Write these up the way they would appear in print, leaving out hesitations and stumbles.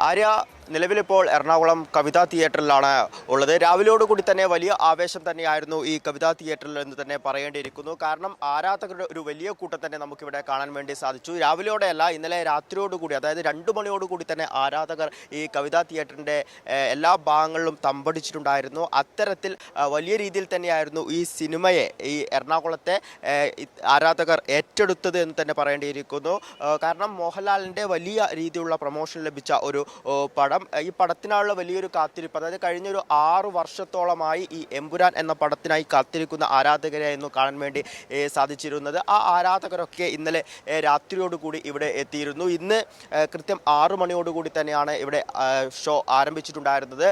ആര്യ നിലവിലിപ്പോൾ എറണാകുളം കവിതാ തിയേറ്ററിലാണ് ഉള്ളത്. രാവിലെയോടുകൂടി തന്നെ വലിയ ആവേശം തന്നെയായിരുന്നു ഈ കവിതാ തിയേറ്ററിൽ എന്ന് തന്നെ പറയേണ്ടിയിരിക്കുന്നു. കാരണം ആരാധകരുടെ ഒരു വലിയ കൂട്ടം തന്നെ നമുക്കിവിടെ കാണാൻ വേണ്ടി സാധിച്ചു. രാവിലെയോടെയല്ല, ഇന്നലെ രാത്രിയോടുകൂടി, അതായത് 2 മണിയോടുകൂടി തന്നെ ആരാധകർ ഈ കവിതാ തിയേറ്ററിൻ്റെ എല്ലാ ഭാഗങ്ങളിലും തമ്പടിച്ചിട്ടുണ്ടായിരുന്നു. അത്തരത്തിൽ വലിയ രീതിയിൽ തന്നെയായിരുന്നു ഈ സിനിമയെ, ഈ എറണാകുളത്തെ ആരാധകർ ഏറ്റെടുത്തത് എന്ന് തന്നെ പറയേണ്ടിയിരിക്കുന്നു. കാരണം മോഹൻലാലിൻ്റെ വലിയ രീതിയിലുള്ള പ്രൊമോഷൻ ലഭിച്ച ഒരു പടം, ഈ പടത്തിനുള്ള വലിയൊരു കാത്തിരിപ്പ്, അതായത് കഴിഞ്ഞൊരു 6 വർഷത്തോളമായി ഈ എമ്പുരാൻ എന്ന പടത്തിനായി കാത്തിരിക്കുന്ന ആരാധകരെയായിരുന്നു കാണാൻ വേണ്ടി സാധിച്ചിരുന്നത്. ആ ആരാധകരൊക്കെ ഇന്നലെ രാത്രിയോടുകൂടി ഇവിടെ എത്തിയിരുന്നു. ഇന്ന് കൃത്യം 6 മണിയോടുകൂടി തന്നെയാണ് ഇവിടെ ഷോ ആരംഭിച്ചിട്ടുണ്ടായിരുന്നത്.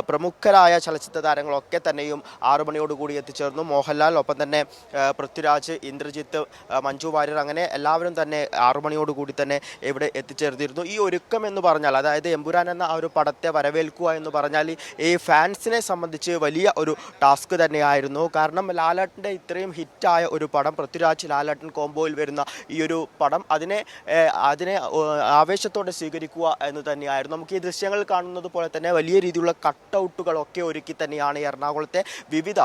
പ്രമുഖരായ ചലച്ചിത്ര താരങ്ങളൊക്കെ തന്നെയും 6 മണിയോടുകൂടി എത്തിച്ചേർന്നു. മോഹൻലാൽ, ഒപ്പം തന്നെ പൃഥ്വിരാജ്, ഇന്ദ്രജിത്ത്, മഞ്ജു വാര്യർ, അങ്ങനെ എല്ലാവരും തന്നെ 6 മണിയോടുകൂടി തന്നെ ഇവിടെ എത്തിച്ചേർന്നിരുന്നു. ഈ ഒരുക്കം എന്ന് പറഞ്ഞാൽ, അതായത് എമ്പുരാൻ എന്ന ഒരു പടത്തെ വരവേൽക്കുക എന്ന് പറഞ്ഞാൽ ഈ ഫാൻസിനെ സംബന്ധിച്ച് വലിയ ഒരു ടാസ്ക് തന്നെയായിരുന്നു. കാരണം ലാലേട്ടൻ്റെ ഇത്രയും ഹിറ്റായ ഒരു പടം, പൃഥ്വിരാജ് ലാലേട്ടൻ കോംബോയിൽ വരുന്ന ഈ ഒരു പടം, അതിനെ ആവേശത്തോടെ സ്വീകരിക്കുക എന്ന് തന്നെയായിരുന്നു. നമുക്ക് ഈ ദൃശ്യങ്ങൾ കാണുന്നത് പോലെ തന്നെ വലിയ രീതിയിലുള്ള കട്ടൗട്ടുകളൊക്കെ ഒരുക്കി തന്നെയാണ് എറണാകുളത്തെ വിവിധ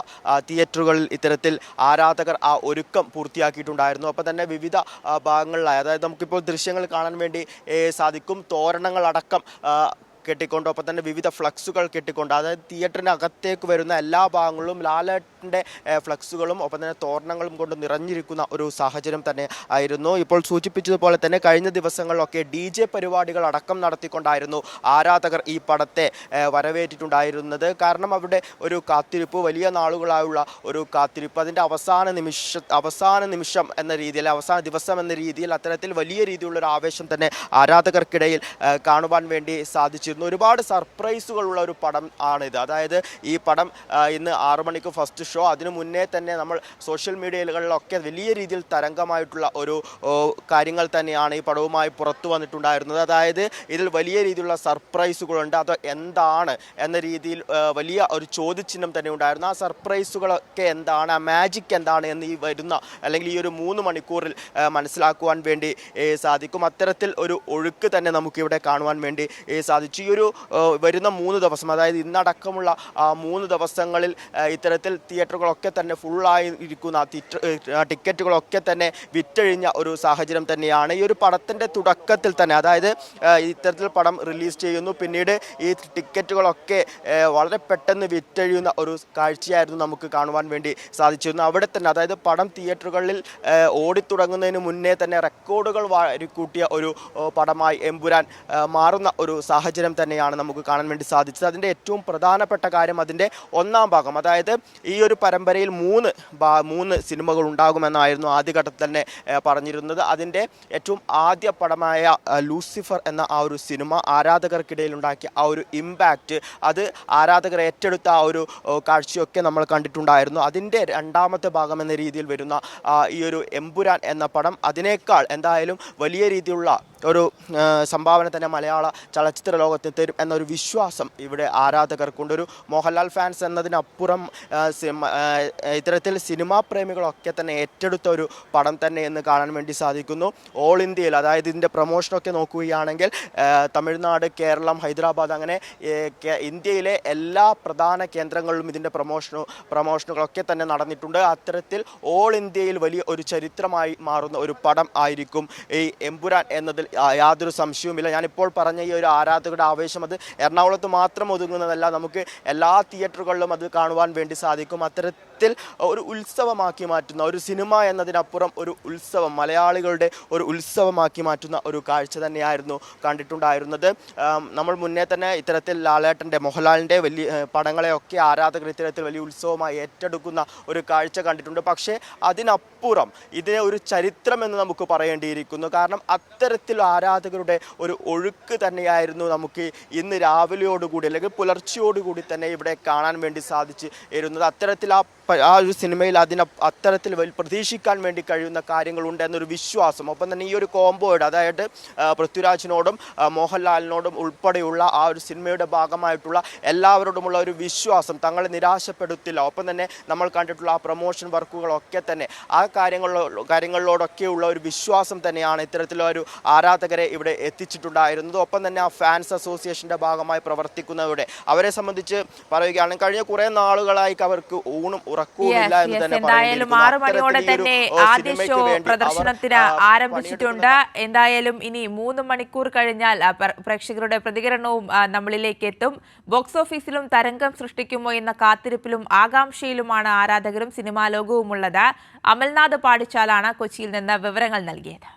തിയേറ്ററുകളിൽ ഇത്തരത്തിൽ ആരാധകർ ആ ഒരുക്കം പൂർത്തിയാക്കിയിട്ടുണ്ടായിരുന്നു. അപ്പം തന്നെ വിവിധ ഭാഗങ്ങളിലായി, അതായത് നമുക്കിപ്പോൾ ദൃശ്യങ്ങൾ കാണാൻ വേണ്ടി സാധിക്കും, തോരണങ്ങളടക്കം കെട്ടിക്കൊണ്ട്, ഒപ്പം തന്നെ വിവിധ ഫ്ലക്സുകൾ കെട്ടിക്കൊണ്ട്, അതായത് തിയേറ്ററിനകത്തേക്ക് വരുന്ന എല്ലാ ഭാഗങ്ങളിലും ലാലേട്ടൻ്റെ ഫ്ലക്സുകളും ഒപ്പം തന്നെ തോരണങ്ങളും കൊണ്ട് നിറഞ്ഞിരിക്കുന്ന ഒരു സാഹചര്യം തന്നെ ആയിരുന്നു. ഇപ്പോൾ സൂചിപ്പിച്ചതുപോലെ തന്നെ കഴിഞ്ഞ ദിവസങ്ങളിലൊക്കെ DJ പരിപാടികൾ അടക്കം നടത്തിക്കൊണ്ടായിരുന്നു ആരാധകർ ഈ പടത്തെ വരവേറ്റിട്ടുണ്ടായിരുന്നത്. കാരണം അവിടെ ഒരു കാത്തിരിപ്പ്, വലിയ നാളുകളായുള്ള ഒരു കാത്തിരിപ്പ്, അതിൻ്റെ അവസാന നിമിഷം എന്ന രീതിയിൽ, അവസാന ദിവസം എന്ന രീതിയിൽ അത്തരത്തിൽ വലിയ രീതിയിലുള്ളൊരു ആവേശം തന്നെ ആരാധകർക്കിടയിൽ കാണുവാൻ വേണ്ടി സാധിച്ചു. ഒരുപാട് സർപ്രൈസുകളുള്ള ഒരു പടം ആണിത്. അതായത് ഈ പടം ഇന്ന് 6 മണിക്ക് ഫസ്റ്റ് ഷോ, അതിനു മുന്നേ തന്നെ നമ്മൾ സോഷ്യൽ മീഡിയകളിലൊക്കെ വലിയ രീതിയിൽ തരംഗമായിട്ടുള്ള ഒരു കാര്യങ്ങൾ തന്നെയാണ് ഈ പടവുമായി പുറത്തു വന്നിട്ടുണ്ടായിരുന്നത്. അതായത് ഇതിൽ വലിയ രീതിയിലുള്ള സർപ്രൈസുകളുണ്ട്, അത് എന്താണ് എന്ന രീതിയിൽ വലിയ ഒരു ചോദ്യചിഹ്നം തന്നെ ഉണ്ടായിരുന്നു. ആ സർപ്രൈസുകളൊക്കെ എന്താണ്, ആ മാജിക് എന്താണ് എന്ന് ഈ വരുന്ന, അല്ലെങ്കിൽ ഈ ഒരു 3 മണിക്കൂറിൽ മനസ്സിലാക്കുവാൻ വേണ്ടി സാധിക്കും. അത്തരത്തിൽ ഒരു ഒഴുക്ക് തന്നെ നമുക്കിവിടെ കാണുവാൻ വേണ്ടി സാധിച്ചു. ഈ ഒരു വരുന്ന 3 ദിവസം, അതായത് ഇന്നടക്കമുള്ള 3 ദിവസങ്ങളിൽ ഇത്തരത്തിൽ തിയേറ്ററുകളൊക്കെ തന്നെ ഫുള്ളായി ഇരിക്കുന്ന, ടിക്കറ്റുകളൊക്കെ തന്നെ വിറ്റഴിഞ്ഞ ഒരു സാഹചര്യം തന്നെയാണ്. ഈ ഒരു പടത്തിൻ്റെ തുടക്കത്തിൽ തന്നെ, അതായത് ഇത്തരത്തിൽ പടം റിലീസ് ചെയ്യുന്നു, പിന്നീട് ഈ ടിക്കറ്റുകളൊക്കെ വളരെ പെട്ടെന്ന് വിറ്റഴിയുന്ന ഒരു കാഴ്ചയായിരുന്നു നമുക്ക് കാണുവാൻ വേണ്ടി സാധിച്ചിരുന്നു. അവിടെ തന്നെ, അതായത് പടം തിയേറ്ററുകളിൽ ഓടിത്തുടങ്ങുന്നതിന് മുന്നേ തന്നെ റെക്കോർഡുകൾ വാരിക്കൂട്ടിയ ഒരു പടമായി എമ്പുരാൻ മാറുന്ന ഒരു സാഹചര്യം തന്നെയാണ് നമുക്ക് കാണാൻ വേണ്ടി സാധിച്ചത്. അതിൻ്റെ ഏറ്റവും പ്രധാനപ്പെട്ട കാര്യം അതിൻ്റെ 1ാം ഭാഗം, അതായത് ഈ ഒരു പരമ്പരയിൽ 3 സിനിമകൾ ഉണ്ടാകുമെന്നായിരുന്നു ആദ്യഘട്ടത്തിൽ തന്നെ പറഞ്ഞിരുന്നത്. അതിൻ്റെ ഏറ്റവും ആദ്യ പടമായ ലൂസിഫർ എന്ന ആ ഒരു സിനിമ ആരാധകർക്കിടയിൽ ഉണ്ടാക്കിയ ആ ഒരു ഇമ്പാക്റ്റ്, അത് ആരാധകർ ഏറ്റെടുത്ത ആ ഒരു കാഴ്ചയൊക്കെ നമ്മൾ കണ്ടിട്ടുണ്ടായിരുന്നു. അതിൻ്റെ 2ാമത്തെ ഭാഗം എന്ന രീതിയിൽ വരുന്ന ഈ ഒരു എമ്പുരാൻ എന്ന പടം അതിനേക്കാൾ എന്തായാലും വലിയ രീതിയിലുള്ള ഒരു സംഭാവന തന്നെ മലയാള ചലച്ചിത്ര ലോകത്ത് തരും എന്നൊരു വിശ്വാസം ഇവിടെ ആരാധകർക്കുണ്ട്. ഒരു മോഹൻലാൽ ഫാൻസ് എന്നതിനപ്പുറം ഇത്തരത്തിൽ സിനിമാ പ്രേമികളൊക്കെ തന്നെ ഏറ്റെടുത്ത ഒരു പടം തന്നെ എന്ന് കാണാൻ വേണ്ടി സാധിക്കുന്നു. ഓൾ ഇന്ത്യയിൽ, അതായത് ഇതിൻ്റെ പ്രൊമോഷനൊക്കെ നോക്കുകയാണെങ്കിൽ തമിഴ്നാട്, കേരളം, ഹൈദരാബാദ്, അങ്ങനെ ഇന്ത്യയിലെ എല്ലാ പ്രധാന കേന്ദ്രങ്ങളിലും ഇതിൻ്റെ പ്രൊമോഷനുകളൊക്കെ തന്നെ നടന്നിട്ടുണ്ട്. അത്തരത്തിൽ ഓൾ ഇന്ത്യയിൽ വലിയ ഒരു ചരിത്രമായി മാറുന്ന ഒരു പടം ആയിരിക്കും ഈ എമ്പുരാൻ എന്നതിൽ യാതൊരു സംശയവുമില്ല. ഞാനിപ്പോൾ പറഞ്ഞ ഈ ഒരു ആരാധകരുടെ ആവേശം അത് എറണാകുളത്ത് മാത്രം ഒതുങ്ങുന്നതല്ല, നമുക്ക് എല്ലാ തിയേറ്ററുകളിലും അത് കാണുവാൻ വേണ്ടി സാധിക്കും. അത്തരത്തിൽ ഒരു ഉത്സവമാക്കി മാറ്റുന്ന, ഒരു സിനിമ എന്നതിനപ്പുറം ഒരു ഉത്സവം, മലയാളികളുടെ ഒരു ഉത്സവമാക്കി മാറ്റുന്ന ഒരു കാഴ്ച തന്നെയായിരുന്നു കണ്ടിട്ടുണ്ടായിരുന്നത്. നമ്മൾ മുന്നേ തന്നെ ഇത്തരത്തിൽ ലാലേട്ടൻ്റെ, മോഹൻലാലിൻ്റെ വലിയ പടങ്ങളെയൊക്കെ ആരാധകർ ഇത്തരത്തിൽ വലിയ ഉത്സവമായി ഏറ്റെടുക്കുന്ന ഒരു കാഴ്ച കണ്ടിട്ടുണ്ട്. പക്ഷേ അതിനപ്പുറം ഇതിനെ ഒരു ചരിത്രമെന്ന് നമുക്ക് പറയേണ്ടിയിരിക്കുന്നു. കാരണം അത്തരത്തിൽ ആരാധകരുടെ ഒരു ഒഴുക്ക് തന്നെയായിരുന്നു നമുക്ക് ഇന്ന് രാവിലെയോടുകൂടി, അല്ലെങ്കിൽ പുലർച്ചയോടുകൂടി തന്നെ ഇവിടെ കാണാൻ വേണ്ടി സാധിച്ചിരുന്നത്. അത്തരത്തിൽ ആ ആ ഒരു സിനിമയിൽ അത്തരത്തിൽ പ്രതീക്ഷിക്കാൻ വേണ്ടി കഴിയുന്ന കാര്യങ്ങളുണ്ട് എന്നൊരു വിശ്വാസം. ഒപ്പം തന്നെ ഈ ഒരു കോംബോയുടെ, അതായത് പൃഥ്വിരാജിനോടും മോഹൻലാലിനോടും ഉൾപ്പെടെയുള്ള ആ ഒരു സിനിമയുടെ ഭാഗമായിട്ടുള്ള എല്ലാവരോടുമുള്ള ഒരു വിശ്വാസം തങ്ങളെ നിരാശപ്പെടുത്തില്ല. ഒപ്പം തന്നെ നമ്മൾ കണ്ടിട്ടുള്ള ആ പ്രൊമോഷൻ വർക്കുകളൊക്കെ തന്നെ ആ കാര്യങ്ങളിലോടൊക്കെയുള്ള ഒരു വിശ്വാസം തന്നെയാണ് ഇത്തരത്തിലുള്ള ഒരു ആരാധകരെ ഇവിടെ എത്തിച്ചിട്ടുണ്ടായിരുന്നത്. ഒപ്പം തന്നെ ആ ഫാൻസ് അസോസിയേഷൻ്റെ ഭാഗമായി പ്രവർത്തിക്കുന്നവരുടെ അവരെ സംബന്ധിച്ച് പറയുകയാണെങ്കിൽ കഴിഞ്ഞ കുറേ നാളുകളായി അവർക്ക് ഊണും ഉറക്കവുമില്ല എന്ന് തന്നെ എന്തായാലും 6 മണിയോടെ തന്നെ ആദ്യ ഷോ പ്രദർശനത്തിന് ആരംഭിച്ചിട്ടുണ്ട്. എന്തായാലും ഇനി 3 മണിക്കൂർ കഴിഞ്ഞാൽ പ്രേക്ഷകരുടെ പ്രതികരണവും നമ്മളിലേക്ക് എത്തും. ബോക്സ് ഓഫീസിലും തരംഗം സൃഷ്ടിക്കുമോ എന്ന കാത്തിരിപ്പിലും ആകാംക്ഷയിലുമാണ് ആരാധകരും സിനിമാ ലോകവുമുള്ളത്. അമൽനാഥ് പാടിച്ചാലാണ് കൊച്ചിയിൽ നിന്ന് വിവരങ്ങൾ നൽകിയത്.